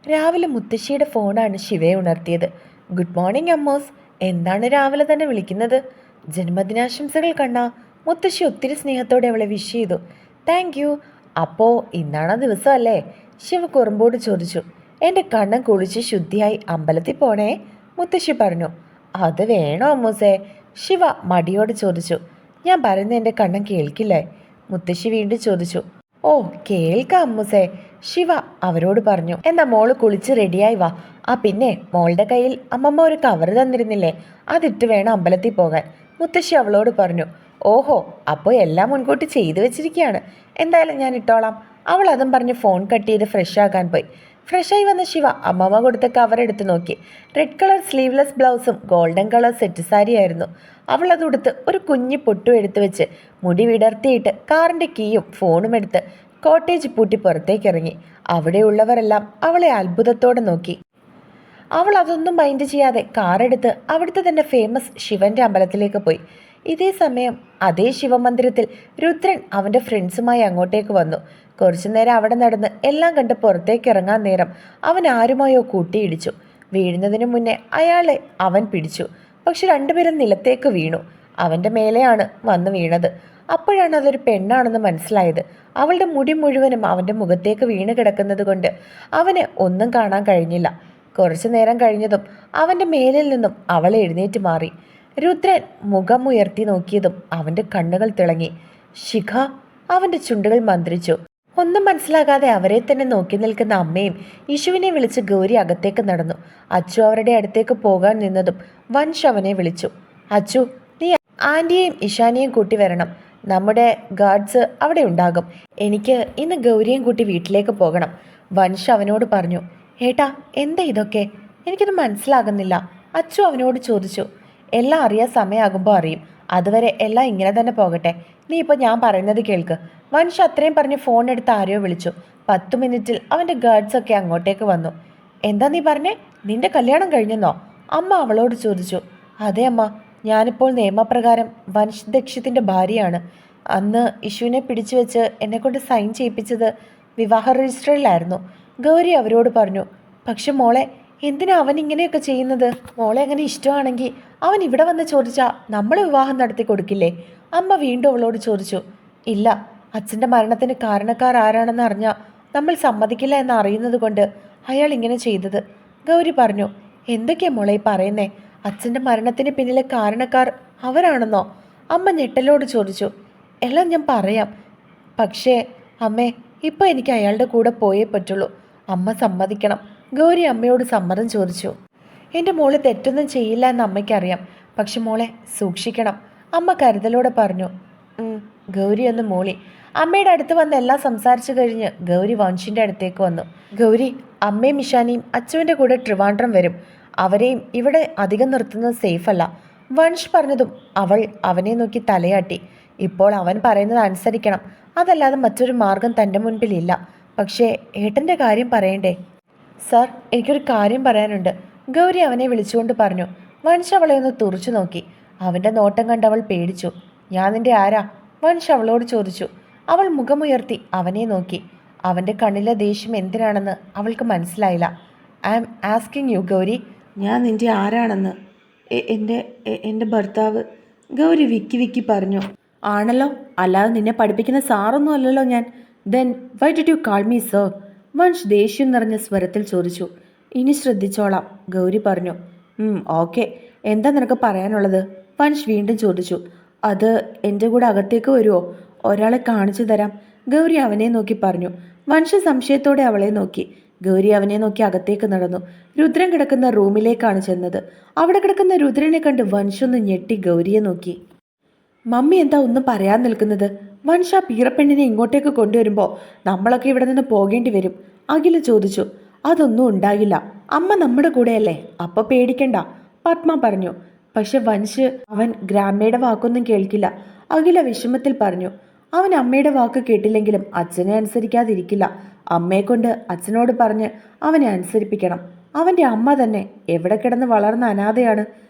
രാവിലെ മുത്തശ്ശിയുടെ ഫോണാണ് ശിവയെ ഉണർത്തിയത്. Good morning അമ്മോസ്. എന്താണ് രാവിലെ തന്നെ വിളിക്കുന്നത്? ജന്മദിനാശംസകൾ കണ്ണാ. മുത്തശ്ശി ഒത്തിരി സ്നേഹത്തോടെ അവളെ വിഷ് ചെയ്തു. Thank you. അപ്പോ ഇന്നാണ് ദിവസം അല്ലേ? ശിവ കുറുമ്പോട് ചോദിച്ചു. എൻ്റെ കണ്ണൻ കുളിച്ച് ശുദ്ധിയായി അമ്പലത്തിൽ പോണേ, മുത്തശ്ശി പറഞ്ഞു. അത് വേണോ അമ്മൂസേ? ശിവ മടിയോട് ചോദിച്ചു. ഞാൻ പറയുന്നത് എൻ്റെ കണ്ണൻ കേൾക്കില്ലേ? മുത്തശ്ശി വീണ്ടും ചോദിച്ചു. ഓ, കേൾക്കാം അമ്മൂസേ, ശിവ അവരോട് പറഞ്ഞു. എന്നാ മോള് കുളിച്ച് റെഡിയായി വാ. ആ പിന്നെ മോളുടെ കയ്യിൽ അമ്മമ്മ ഒരു കവർ തന്നിരുന്നില്ലേ, അതിട്ട് വേണം അമ്പലത്തിൽ പോകാൻ, മുത്തശ്ശി അവളോട് പറഞ്ഞു. ഓഹോ, അപ്പോൾ എല്ലാം മുൻകൂട്ടി ചെയ്തു വെച്ചിരിക്കുകയാണ്. എന്തായാലും ഞാൻ ഇട്ടോളാം. അവൾ അതും പറഞ്ഞ് ഫോൺ കട്ട് ചെയ്ത് ഫ്രഷ് ആക്കാൻ പോയി. ഫ്രഷായി വന്ന ശിവ അമ്മമ്മ കൊടുത്ത കവർ എടുത്ത് നോക്കി. റെഡ് കളർ സ്ലീവ്ലെസ് ബ്ലൗസും ഗോൾഡൻ കളർ സെറ്റ് സാരിയായിരുന്നു. അവൾ അതെടുത്ത് ഒരു കുഞ്ഞി പൊട്ടും എടുത്തു വെച്ച് മുടി വിടർത്തിയിട്ട് കാറിൻ്റെ കീയും ഫോണും എടുത്ത് കോട്ടേജ് പൂട്ടി പുറത്തേക്കിറങ്ങി. അവിടെയുള്ളവരെല്ലാം അവളെ അത്ഭുതത്തോടെ നോക്കി. അവൾ അതൊന്നും മൈൻഡ് ചെയ്യാതെ കാറെടുത്ത് അവിടുത്തെ തന്നെ ഫേമസ് ശിവന്റെ അമ്പലത്തിലേക്ക് പോയി. ഇതേ സമയം അതേ ശിവമന്ദിരത്തിൽ രുദ്രൻ അവൻ്റെ ഫ്രണ്ട്സുമായി അങ്ങോട്ടേക്ക് വന്നു. കുറച്ചു നേരം അവിടെ നടന്ന് എല്ലാം കണ്ട് പുറത്തേക്ക് ഇറങ്ങാൻ നേരം അവൻ ആരുമായോ കൂട്ടിയിടിച്ചു. വീഴുന്നതിനു മുന്നേ അയാളെ അവൻ പിടിച്ചു. പക്ഷെ രണ്ടുപേരും നിലത്തേക്ക് വീണു. അവൻ്റെ മേലെയാണ് വന്ന് വീണത്. അപ്പോഴാണ് അതൊരു പെണ്ണാണെന്ന് മനസ്സിലായത്. അവളുടെ മുടി മുഴുവനും അവൻ്റെ മുഖത്തേക്ക് വീണ് കിടക്കുന്നത് കൊണ്ട് അവന് ഒന്നും കാണാൻ കഴിഞ്ഞില്ല. കുറച്ചു നേരം കഴിഞ്ഞതും അവൻ്റെ മേലിൽ നിന്നും അവൾ എഴുന്നേറ്റ് മാറി. രുദ്രൻ മുഖം ഉയർത്തി നോക്കിയതും അവൻ്റെ കണ്ണുകൾ തിളങ്ങി. ശിഖ, അവൻ്റെ ചുണ്ടുകൾ മന്ത്രിച്ചു. ഒന്നും മനസ്സിലാകാതെ അവരെ തന്നെ നോക്കി നിൽക്കുന്ന അമ്മയും യിശുവിനെ വിളിച്ച് ഗൗരി അകത്തേക്ക് നടന്നു. അച്ചു അവരുടെ അടുത്തേക്ക് പോകാൻ നിന്നതും വൻഷ് അവനെ വിളിച്ചു. അച്ചു, നീ ആൻറ്റിയെയും ഇഷാനിയെയും കൂട്ടി വരണം. നമ്മുടെ ഗാർഡ്സ് അവിടെ ഉണ്ടാകും. എനിക്ക് ഇന്ന് ഗൗരിയും കൂട്ടി വീട്ടിലേക്ക് പോകണം, വൻഷ് അവനോട് പറഞ്ഞു. ഏട്ടാ, എന്താ ഇതൊക്കെ? എനിക്കിത് മനസ്സിലാകുന്നില്ല, അച്ചു അവനോട് ചോദിച്ചു. എല്ലാം അറിയാൻ സമയമാകുമ്പോൾ അറിയും. അതുവരെ എല്ലാം ഇങ്ങനെ തന്നെ പോകട്ടെ. നീ ഇപ്പോൾ ഞാൻ പറയുന്നത് കേൾക്ക്. വൻഷ് അത്രയും പറഞ്ഞ് ഫോൺ എടുത്ത് ആരെയോ വിളിച്ചു. 10 മിനിറ്റിൽ അവൻ്റെ ഗാർഡ്സൊക്കെ അങ്ങോട്ടേക്ക് വന്നു. എന്താ നീ പറഞ്ഞേ? നിന്റെ കല്യാണം കഴിഞ്ഞെന്നോ? അമ്മ അവളോട് ചോദിച്ചു. അതെ അമ്മ, ഞാനിപ്പോൾ നിയമപ്രകാരം വൻഷ് ദീക്ഷിതിൻ്റെ ഭാര്യയാണ്. അന്ന് ഇഷുവിനെ പിടിച്ചു വെച്ച് എന്നെക്കൊണ്ട് സൈൻ ചെയ്യിപ്പിച്ചത് വിവാഹ രജിസ്റ്ററിലായിരുന്നു, ഗൗരി അവരോട് പറഞ്ഞു. പക്ഷെ മോളെ, എന്തിനാ അവൻ ഇങ്ങനെയൊക്കെ ചെയ്യുന്നത്? മോളെ അങ്ങനെ ഇഷ്ടമാണെങ്കിൽ അവൻ ഇവിടെ വന്ന് ചോദിച്ചാൽ നമ്മൾ വിവാഹം നടത്തി കൊടുക്കില്ലേ? അമ്മ വീണ്ടും അവളോട് ചോദിച്ചു. ഇല്ല, അച്ഛൻ്റെ മരണത്തിന് കാരണക്കാർ ആരാണെന്ന് അറിഞ്ഞാൽ നമ്മൾ സമ്മതിക്കില്ല എന്ന് അറിയുന്നത് കൊണ്ട് അയാൾ ഇങ്ങനെ ചെയ്തത്, ഗൗരി പറഞ്ഞു. എന്തൊക്കെയാ മോളെ പറയുന്നേ? അച്ഛൻ്റെ മരണത്തിന് പിന്നിലെ കാരണക്കാർ അവരാണെന്നോ? അമ്മ ഞെട്ടലോട് ചോദിച്ചു. എല്ലാം ഞാൻ പറയാം, പക്ഷേ അമ്മേ, ഇപ്പോൾ എനിക്ക് അയാളുടെ കൂടെ പോയേ പറ്റുള്ളൂ. അമ്മ സമ്മതിക്കണം. ഗൗരി അമ്മയോട് സമ്മതം ചോദിച്ചു. എൻ്റെ മോള് തെറ്റൊന്നും ചെയ്യില്ല എന്ന് അമ്മയ്ക്കറിയാം, പക്ഷെ മോളെ സൂക്ഷിക്കണം, അമ്മ കരുതലോടെ പറഞ്ഞു. ഗൗരി ഒന്ന് മൂളി. അമ്മയുടെ അടുത്ത് വന്ന് എല്ലാം സംസാരിച്ചു കഴിഞ്ഞ് ഗൗരി വൻഷിൻ്റെ അടുത്തേക്ക് വന്നു. ഗൗരി, അമ്മയും ഇഷാനിയും അച്ചുവിൻ്റെ കൂടെ ട്രിവാൻഡ്രം വരും. അവരെയും ഇവിടെ അധികം നിർത്തുന്നത് സേഫല്ല, വൻഷ് പറഞ്ഞതും അവൾ അവനെ നോക്കി തലയാട്ടി. ഇപ്പോൾ അവൻ പറയുന്നത് അനുസരിക്കണം, അതല്ലാതെ മറ്റൊരു മാർഗം തൻ്റെ മുൻപിലില്ല. പക്ഷേ ഏട്ടൻ്റെ കാര്യം പറയണ്ടേ? സാർ, എനിക്കൊരു കാര്യം പറയാനുണ്ട്, ഗൗരി അവനെ വിളിച്ചുകൊണ്ട് പറഞ്ഞു. വൻഷ് അവളെ ഒന്ന് തുറച്ചു നോക്കി. അവൻ്റെ നോട്ടം കണ്ട് അവൾ പേടിച്ചു. ഞാൻ നിന്റെ ആരാ? വൻഷ് അവളോട് ചോദിച്ചു. അവൾ മുഖമുയർത്തി അവനെ നോക്കി. അവൻ്റെ കണ്ണിലെ ദേഷ്യം എന്തിനാണെന്ന് അവൾക്ക് മനസ്സിലായില്ല. I am asking you Gauri, ഞാൻ നിന്റെ ആരാണെന്ന്. എൻ്റെ ഭർത്താവ്, ഗൗരി വിക്കി വിക്കി പറഞ്ഞു. ആണല്ലോ, അല്ലാതെ നിന്നെ പഠിപ്പിക്കുന്ന സാറൊന്നും അല്ലല്ലോ ഞാൻ. Then why did you call me sir? Vansh ദേഷ്യം നിറഞ്ഞ സ്വരത്തിൽ ചോദിച്ചു. ഇനി ശ്രദ്ധിച്ചോളാം, ഗൗരി പറഞ്ഞു. ഓക്കെ, എന്താ നിനക്ക് പറയാനുള്ളത്? വൻഷ് വീണ്ടും ചോദിച്ചു. അത് എൻ്റെ കൂടെ അകത്തേക്ക് വരുമോ? ഒരാളെ കാണിച്ചു തരാം, ഗൗരി അവനെ നോക്കി പറഞ്ഞു. വൻഷ് സംശയത്തോടെ അവളെ നോക്കി. ഗൗരി അവനെ നോക്കി അകത്തേക്ക് നടന്നു. രുദ്രൻ കിടക്കുന്ന റൂമിലേക്കാണ് ചെന്നത്. അവിടെ കിടക്കുന്ന രുദ്രനെ കണ്ട് വൻഷൊന്ന് ഞെട്ടി ഗൗരിയെ നോക്കി. മമ്മി എന്താ ഒന്നും പറയാൻ നിൽക്കുന്നത്? വൻഷ പീറപ്പെണ്ണിനെ ഇങ്ങോട്ടേക്ക് കൊണ്ടുവരുമ്പോൾ നമ്മളൊക്കെ ഇവിടെ നിന്ന് പോകേണ്ടി വരും, അഖില ചോദിച്ചു. അതൊന്നും ഉണ്ടാകില്ല, അമ്മ നമ്മുടെ കൂടെയല്ലേ, അപ്പോൾ പേടിക്കണ്ട, പത്മ പറഞ്ഞു. പക്ഷെ വൻഷ്, അവൻ ഗ്രാമയുടെ വാക്കൊന്നും കേൾക്കില്ല, അഖില വിഷമത്തിൽ പറഞ്ഞു. അവൻ അമ്മയുടെ വാക്ക് കേട്ടില്ലെങ്കിലും അച്ഛനെ അനുസരിക്കാതിരിക്കില്ല. അമ്മയെക്കൊണ്ട് അച്ഛനോട് പറഞ്ഞ് അവനെ അനുസരിപ്പിക്കണം. അവൻ്റെ അമ്മ തന്നെ എവിടെ കിടന്ന് വളർന്ന അനാഥയാണ്.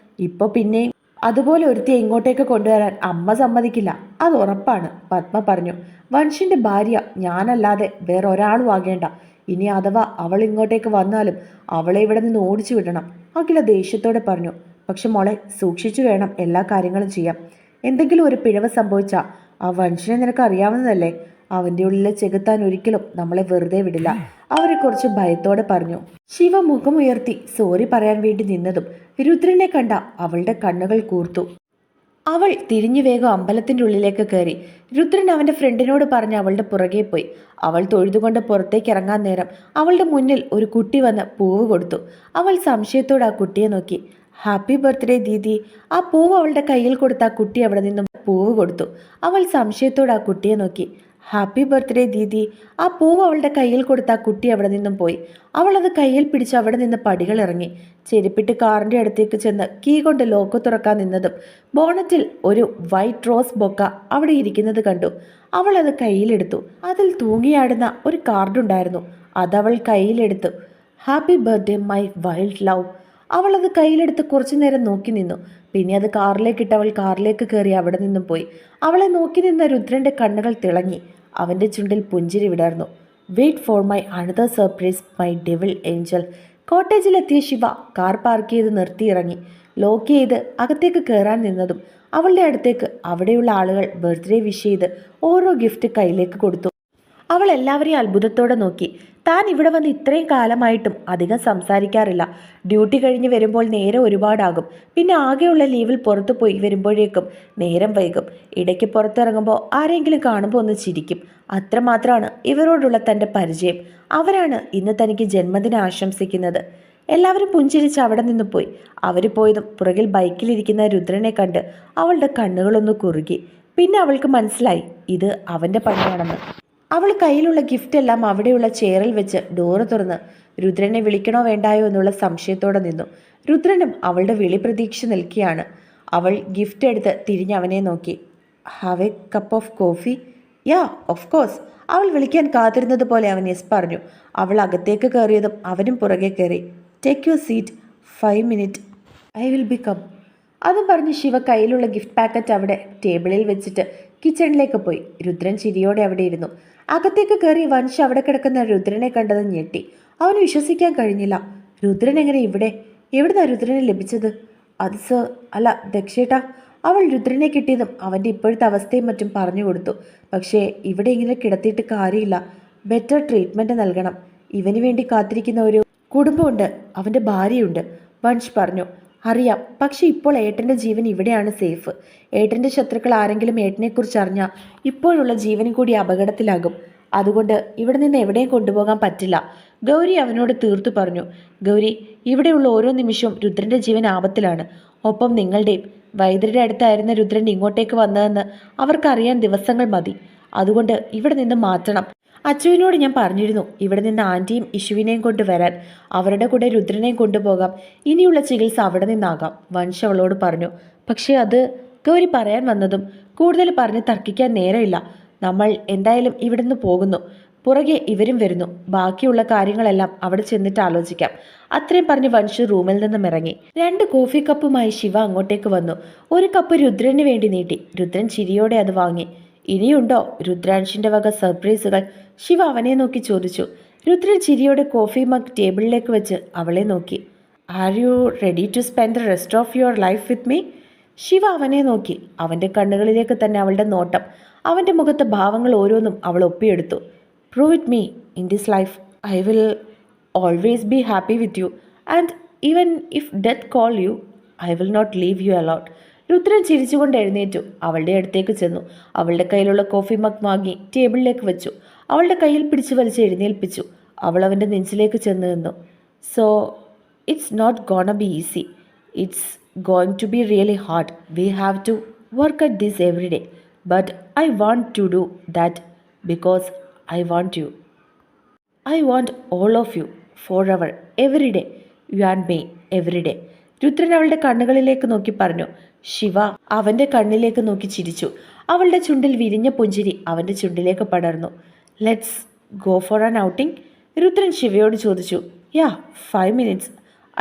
ഇപ്പോൾ പിന്നെയും അതുപോലെ ഒരുത്തിയെ ഇങ്ങോട്ടേക്ക് കൊണ്ടുവരാൻ അമ്മ സമ്മതിക്കില്ല, അത് ഉറപ്പാണ്, പത്മ പറഞ്ഞു. വൻഷിൻ്റെ ഭാര്യ ഞാനല്ലാതെ വേറെ ഒരാളും ആകേണ്ട. ഇനി അഥവാ അവൾ ഇങ്ങോട്ടേക്ക് വന്നാലും അവളെ ഇവിടെ നിന്ന് ഓടിച്ചു വിടണം. അഖില ദേഷ്യത്തോടെ പറഞ്ഞു. പക്ഷെ മോളെ, സൂക്ഷിച്ചു വേണം എല്ലാ കാര്യങ്ങളും ചെയ്യാം. എന്തെങ്കിലും ഒരു പിഴവ് സംഭവിച്ചാൽ ആ വൻഷനെ നിനക്ക് അറിയാവുന്നതല്ലേ. അവൻ്റെ ഉള്ളിലെ ചെകുത്താൻ ഒരിക്കലും നമ്മളെ വെറുതെ വിടില്ല. അവരെ കുറച്ച് ഭയത്തോടെ പറഞ്ഞു. ശിവ മുഖമുയർത്തി സോറി പറയാൻ വേണ്ടി നിന്നതും രുദ്രനെ കണ്ട അവളുടെ കണ്ണുകൾ കൂർത്തു. അവൾ തിരിഞ്ഞു വേഗം അമ്പലത്തിൻ്റെ ഉള്ളിലേക്ക് കയറി. രുദ്രൻ അവൻ്റെ ഫ്രണ്ടിനോട് പറഞ്ഞ് അവളുടെ പുറകെ പോയി. അവൾ തൊഴുതുകൊണ്ട് പുറത്തേക്ക് ഇറങ്ങാൻ നേരം അവളുടെ മുന്നിൽ ഒരു കുട്ടി വന്ന് പൂവ് കൊടുത്തു. അവൾ സംശയത്തോടെ ആ കുട്ടിയെ നോക്കി. Happy birthday Didi. ആ പൂവ് അവളുടെ കയ്യിൽ കൊടുത്ത ആ കുട്ടി അവിടെ നിന്നും പൂവ് കൊടുത്തു. അവൾ സംശയത്തോടെ ആ കുട്ടിയെ നോക്കി. Happy birthday Didi. ആ പൂവ് അവളുടെ കയ്യിൽ കൊടുത്ത ആ കുട്ടി അവിടെ നിന്നും പോയി. അവൾ അത് കയ്യിൽ പിടിച്ച് അവിടെ നിന്ന് പടികൾ ഇറങ്ങി. ചെരുപ്പിട്ട് കാറിൻ്റെ അടുത്തേക്ക് ചെന്ന് കീ കൊണ്ട് ലോക്ക് തുറക്കാൻ നിന്നതും ബോണറ്റിൽ ഒരു വൈറ്റ് റോസ് ബൊക്ക അവിടെ ഇരിക്കുന്നത് കണ്ടു. അവൾ അത് കയ്യിലെടുത്തു. അതിൽ തൂങ്ങിയാടുന്ന ഒരു കാർഡുണ്ടായിരുന്നു. അതവൾ കയ്യിലെടുത്തു. Happy birthday my wild love. അവൾ അത് കയ്യിലെടുത്ത് കുറച്ചു നേരം നോക്കി നിന്നു. പിന്നെ അത് കാറിലേക്കിട്ട് അവൾ കാറിലേക്ക് കയറി അവിടെ നിന്നും പോയി. അവളെ നോക്കി നിന്ന രുദ്രൻ്റെ കണ്ണുകൾ തിളങ്ങി. അവൻ്റെ ചുണ്ടിൽ പുഞ്ചിരി വിടർന്നു. Wait for my another surprise my devil angel. കോട്ടേജിലെത്തിയ ശിവ കാർ പാർക്ക് ചെയ്ത് നിർത്തിയിറങ്ങി. ലോക്ക് ചെയ്ത് അകത്തേക്ക് കയറാൻ നിന്നതും അവളുടെ അടുത്തേക്ക് അവിടെയുള്ള ആളുകൾ ബർത്ത്ഡേ വിഷ് ചെയ്ത് ഓരോ ഗിഫ്റ്റ് കയ്യിലേക്ക് കൊടുത്തു. അവൾ എല്ലാവരെയും അത്ഭുതത്തോടെ നോക്കി. താൻ ഇവിടെ വന്ന് ഇത്രയും കാലമായിട്ടും അധികം സംസാരിക്കാറില്ല. ഡ്യൂട്ടി കഴിഞ്ഞ് വരുമ്പോൾ നേരം ഒരുപാടാകും. പിന്നെ ആകെയുള്ള ലീവിൽ പുറത്തു പോയി വരുമ്പോഴേക്കും നേരം വൈകും. ഇടയ്ക്ക് പുറത്തിറങ്ങുമ്പോൾ ആരെങ്കിലും കാണുമ്പോൾ ഒന്ന് ചിരിക്കും. അത്രമാത്രമാണ് ഇവരോടുള്ള തൻ്റെ പരിചയം. അവരാണ് ഇന്ന് തനിക്ക് ജന്മദിനം ആശംസിക്കുന്നത്. എല്ലാവരും പുഞ്ചിരിച്ച് അവിടെ നിന്ന് പോയി. അവർ പോയതും പുറകിൽ ബൈക്കിലിരിക്കുന്ന രുദ്രനെ കണ്ട് അവളുടെ കണ്ണുകളൊന്ന് കുറുകി. പിന്നെ അവൾക്ക് മനസ്സിലായി ഇത് അവൻ്റെ പണിയാണെന്ന്. അവൾ കയ്യിലുള്ള ഗിഫ്റ്റ് എല്ലാം അവിടെയുള്ള ചെയറിൽ വെച്ച് ഡോറ് തുറന്ന് രുദ്രനെ വിളിക്കണോ വേണ്ടായോ എന്നുള്ള സംശയത്തോടെ നിന്നു. രുദ്രനും അവളുടെ വിളി പ്രതീക്ഷ നിൽക്കുകയാണ്. അവൾ ഗിഫ്റ്റ് എടുത്ത് തിരിഞ്ഞ് അവനെ നോക്കി. Have A cup of coffee? Yeah of course. അവൾ വിളിക്കാൻ കാത്തിരുന്നത് പോലെ അവൻ യെസ് പറഞ്ഞു. അവൾ അകത്തേക്ക് കയറിയതും അവനും പുറകെ കയറി. Take your seat, 5 minutes, I will be come. അതും പറഞ്ഞ് ശിവ കയ്യിലുള്ള ഗിഫ്റ്റ് പാക്കറ്റ് അവിടെ ടേബിളിൽ വെച്ചിട്ട് കിച്ചണിലേക്ക് പോയി. രുദ്രൻ ചിരിയോടെ അവിടെ ഇരുന്നു. അകത്തേക്ക് കയറി വൻഷ് അവിടെ കിടക്കുന്ന രുദ്രനെ കണ്ടത് ഞെട്ടി. അവന് വിശ്വസിക്കാൻ കഴിഞ്ഞില്ല. രുദ്രൻ എങ്ങനെ ഇവിടെ? എവിടുന്നാ രുദ്രനെ ലഭിച്ചത്? അത് സർ, അല്ല ദക്ഷേട്ടാ. അവൾ രുദ്രനെ കിട്ടിയതും അവൻ്റെ ഇപ്പോഴത്തെ അവസ്ഥയും മറ്റും പറഞ്ഞു കൊടുത്തു. പക്ഷേ ഇവിടെ ഇങ്ങനെ കിടത്തിയിട്ട് കാര്യമില്ല. ബെറ്റർ ട്രീറ്റ്മെൻറ്റ് നൽകണം. ഇവന് വേണ്ടി കാത്തിരിക്കുന്ന ഒരു കുടുംബമുണ്ട്, അവൻ്റെ ഭാര്യയുണ്ട്, വൻഷ് പറഞ്ഞു. അറിയാം, പക്ഷെ ഇപ്പോൾ ഏട്ടൻ്റെ ജീവൻ ഇവിടെയാണ് സേഫ്. ഏട്ടൻ്റെ ശത്രുക്കൾ ആരെങ്കിലും ഏട്ടനെക്കുറിച്ച് അറിഞ്ഞാൽ ഇപ്പോഴുള്ള ജീവനും കൂടി അപകടത്തിലാകും. അതുകൊണ്ട് ഇവിടെ നിന്ന് എവിടെയും കൊണ്ടുപോകാൻ പറ്റില്ല. ഗൗരി അവനോട് തീർത്തു പറഞ്ഞു. ഗൗരി, ഇവിടെയുള്ള ഓരോ നിമിഷവും രുദ്രൻ്റെ ജീവൻ ആപത്തിലാണ്. ഒപ്പം നിങ്ങളുടെയും. വൈദ്യരുടെ അടുത്തായിരുന്ന രുദ്രൻ ഇങ്ങോട്ടേക്ക് വന്നതെന്ന് അവർക്കറിയാൻ ദിവസങ്ങൾ മതി. അതുകൊണ്ട് ഇവിടെ നിന്ന് മാറ്റണം. അച്ചുവിനോട് ഞാൻ പറഞ്ഞിരുന്നു ഇവിടെ നിന്ന് ആൻറ്റിയും ഇഷുവിനെയും കൊണ്ടുവരാൻ. അവരുടെ കൂടെ രുദ്രനെയും കൊണ്ടുപോകാം. ഇനിയുള്ള ചികിത്സ അവിടെ നിന്നാകാം, വൻഷ് അവളോട് പറഞ്ഞു. പക്ഷേ അത് ഗൗരി പറയാൻ വന്നതും കൂടുതൽ പറഞ്ഞ് തർക്കിക്കാൻ നേരമില്ല. നമ്മൾ എന്തായാലും ഇവിടെ നിന്ന് പോകുന്നു. പുറകെ ഇവരും വരുന്നു. ബാക്കിയുള്ള കാര്യങ്ങളെല്ലാം അവിടെ ചെന്നിട്ട് ആലോചിക്കാം. അത്രയും പറഞ്ഞ് വൻഷ് റൂമിൽ നിന്നും ഇറങ്ങി. 2 കോഫി കപ്പുമായി ശിവ അങ്ങോട്ടേക്ക് വന്നു. ഒരു കപ്പ് രുദ്രന് വേണ്ടി നീട്ടി. രുദ്രൻ ചിരിയോടെ അത് വാങ്ങി. ഇനിയുണ്ടോ രുദ്രാൻഷിൻ്റെ വക സർപ്രൈസുകൾ? ശിവ അവനെ നോക്കി ചോദിച്ചു. രുദ്രൻ ചിരിയോടെ കോഫി മഗ് ടേബിളിലേക്ക് വെച്ച് അവളെ നോക്കി. Are you ready to spend the rest of your life with me? Shiva അവനെ നോക്കി. അവൻ്റെ കണ്ണുകളിലേക്ക് തന്നെ അവളുടെ നോട്ടം. അവൻ്റെ മുഖത്തെ ഭാവങ്ങൾ ഓരോന്നും അവൾ ഒപ്പിയെടുത്തു. Prove it me in this life. I will always be happy with you and even if death call you I will not leave you a lot. Rudran ചിരിച്ചുകൊണ്ട് എഴുന്നേറ്റു. അവളുടെ അടുത്തേക്ക് ചെന്നു. അവളുടെ കയ്യിലുള്ള കോഫി മഗ് വാങ്ങി ടേബിളിലേക്ക് വെച്ചു. അവളുടെ കയ്യിൽ പിടിച്ചു വലിച്ച് എഴുന്നേൽപ്പിച്ചു. അവൾ അവൻ്റെ നെഞ്ചിലേക്ക് ചെന്ന് നിന്നു. So it's not gonna be easy. It's going to be really hard. We have to work at this every day. But I want to do that because I want you. I want all of you for ever, every day. You and me every day. Rudran അവളുടെ കണ്ണുകളിലേക്ക് നോക്കി പറഞ്ഞു. ശിവ അവൻ്റെ കണ്ണിലേക്ക് നോക്കി ചിരിച്ചു. അവളുടെ ചുണ്ടിൽ വിരിഞ്ഞ പുഞ്ചിരി അവൻ്റെ ചുണ്ടിലേക്ക് പടർന്നു. Let's go for an outing? Rudran ശിവയോട് ചോദിച്ചു. Yeah, 5 minutes.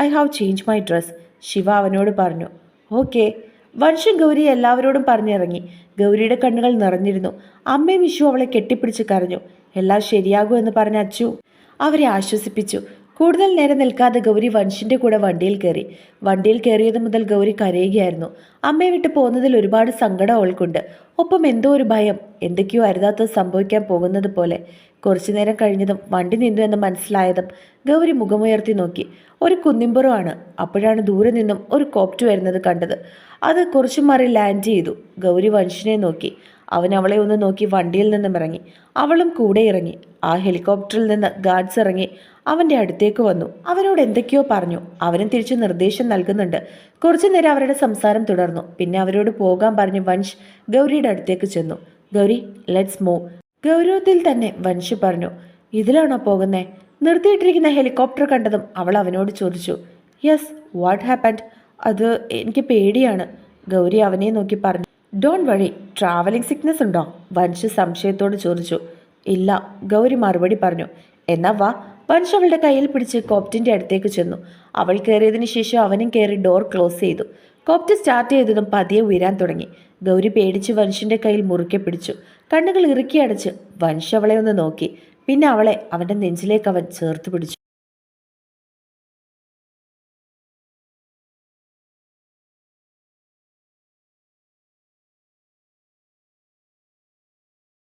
I have change my dress. Shiva അവനോട് പറഞ്ഞു. ഓക്കെ. വൻഷും ഗൗരി എല്ലാവരോടും പറഞ്ഞിറങ്ങി. ഗൗരിയുടെ കണ്ണുകൾ നിറഞ്ഞിരുന്നു. അമ്മയും വിഷു അവളെ കെട്ടിപ്പിടിച്ച് കരഞ്ഞു. എല്ലാം ശരിയാകൂ എന്ന് പറഞ്ഞ അച്ചു അവരെ ആശ്വസിപ്പിച്ചു. കൂടുതൽ നേരം നിൽക്കാതെ ഗൗരി വൻഷിന്റെ കൂടെ വണ്ടിയിൽ കയറി. വണ്ടിയിൽ കയറിയത് മുതൽ ഗൗരി കരയുകയായിരുന്നു. അമ്മയെ വിട്ട് പോകുന്നതിൽ ഒരുപാട് സങ്കടം അവൾക്കുണ്ട്. ഒപ്പം എന്തോ ഒരു ഭയം, എന്തൊക്കെയോ അരുതാത്തത് സംഭവിക്കാൻ പോകുന്നത് പോലെ. കുറച്ചു നേരം കഴിഞ്ഞതും വണ്ടി നിന്നു എന്ന് മനസ്സിലായതും ഗൗരി മുഖമുയർത്തി നോക്കി. ഒരു കുന്നിമ്പുറമാണ്. അപ്പോഴാണ് ദൂരെ നിന്നും ഒരു കോപ്റ്റ് വരുന്നത് കണ്ടത്. അത് കുറച്ചു മാറി ലാൻഡ് ചെയ്തു. ഗൗരി വൻഷിനെ നോക്കി. അവൻ അവളെ ഒന്ന് നോക്കി വണ്ടിയിൽ നിന്നും ഇറങ്ങി. അവളും കൂടെ ഇറങ്ങി. ആ ഹെലികോപ്റ്ററിൽ നിന്ന് ഗാർഡ്സ് ഇറങ്ങി അവൻ്റെ അടുത്തേക്ക് വന്നു. അവനോട് എന്തൊക്കെയോ പറഞ്ഞു. അവനും തിരിച്ചു നിർദ്ദേശം നൽകുന്നുണ്ട്. കുറച്ചു നേരം അവരുടെ സംസാരം തുടർന്നു. പിന്നെ അവരോട് പോകാൻ പറഞ്ഞ് വൻഷ് ഗൗരിയുടെ അടുത്തേക്ക് ചെന്നു. Gauri, let's move. ഗൗരവത്തിൽ തന്നെ വൻഷ് പറഞ്ഞു. ഇതിലാണോ പോകുന്നേ? നിർത്തിയിട്ടിരിക്കുന്ന ഹെലികോപ്റ്റർ കണ്ടതും അവൾ അവനോട് ചോദിച്ചു. Yes, what happened? അത് എനിക്ക് പേടിയാണ്, ഗൗരി അവനെ നോക്കി പറഞ്ഞു. ഡോണ്ട് വറി, ട്രാവലിംഗ് സിക്നസ് ഉണ്ടോ? വൻഷ് സംശയത്തോട് ചോദിച്ചു. ഇല്ല, ഗൗരി മറുപടി പറഞ്ഞു. എന്നാ വാ. വൻഷ് അവളുടെ കയ്യിൽ പിടിച്ച് കോപ്റ്റിന്റെ അടുത്തേക്ക് ചെന്നു. അവൾ കയറിയതിനു ശേഷം അവനും കയറി ഡോർ ക്ലോസ് ചെയ്തു. കോപ്റ്റ് സ്റ്റാർട്ട് ചെയ്തതും പതിയെ ഉയരാൻ തുടങ്ങി. ഗൗരി പേടിച്ച് വൻഷിന്റെ കയ്യിൽ മുറുക്കെ പിടിച്ചു. കണ്ണുകൾ ഇറുക്കി അടച്ച് വൻഷ് അവളെ ഒന്ന് നോക്കി. പിന്നെ അവളെ അവന്റെ നെഞ്ചിലേക്ക് അവൻ ചേർത്ത് പിടിച്ചു.